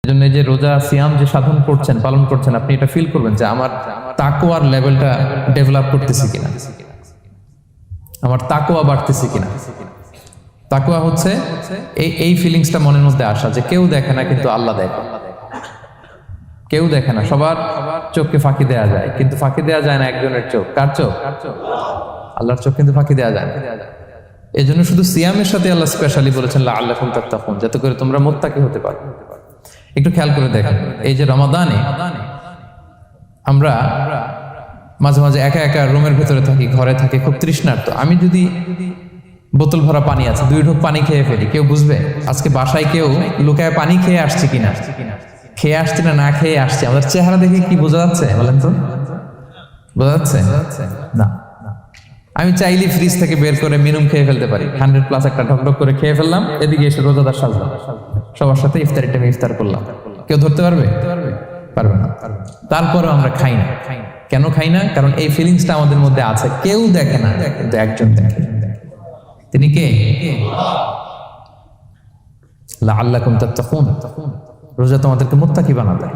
এজন্য যে রোজা সিয়াম যে সাধন করছেন পালন করছেন আপনি এটা ফিল করবেন যে আমার তাকওয়ার লেভেলটা ডেভেলপ করতেছি কিনা, আমার তাকওয়া বাড়তেছে কিনা। তাকওয়া হচ্ছে এই ফিলিংসটা মনের মধ্যে আসা যে কেউ দেখে না কিন্তু আল্লাহ দেখে। কেউ দেখে না, সবার চোখকে ফাঁকি দেয়া যায়, কিন্তু ফাঁকি দেয়া যায় না একজনের চোখ। কার চোখ? আল্লাহর চোখ কিন্তু ফাঁকি দেয়া যায় না। এই জন্য শুধু সিয়ামের সাথে আল্লাহ স্পেশালি বলেছেন লাআল্লাকুম তাত্তাকুন, যাতে করে তোমরা মুত্তাকি হতে পারো। একটু খেয়াল করে দেখেন, এই যে রমাদানে আমরা মাঝে মাঝে একা একা রুমের ভেতরে থাকি, ঘরে থাকি, খুব তৃষ্ণার্ত। আমি যদি বোতল ভরা পানি আছে 2 ঢোক পানি খেয়ে ফেলি, কেউ বুঝবে? আজকে বাসায় কেউ লুকায় পানি খেয়ে আসছে কিনা, খেয়ে আসছে না না খেয়ে আসছে, আমাদের চেহারা দেখে কি বোঝা যাচ্ছে বলেন তো? বোঝা যাচ্ছে না। আমি চাইলে ফ্রিজ থেকে বের করে মিনুম খেয়ে ফেলতে পারি, 100+ একটা ঢকঢক করে খেয়ে ফেললাম, এদিকে এসে রোজাদার সাজলাম, সবার সাথে ইফতারি টাইমে ইফতার করলাম। কেউ ধরতে পারবে? পারবে না। তারপরও আমরা খাই না। কেন খাই না? কারণ এই ফিলিংসটা আমাদের মধ্যে আছে, কেউ দেখে না কিন্তু একজন দেখে। তিনি কে? লাআল্লাকুম তাত্তাকুন। রোজা তোমাদেরকে মুত্তাকি বানাবে।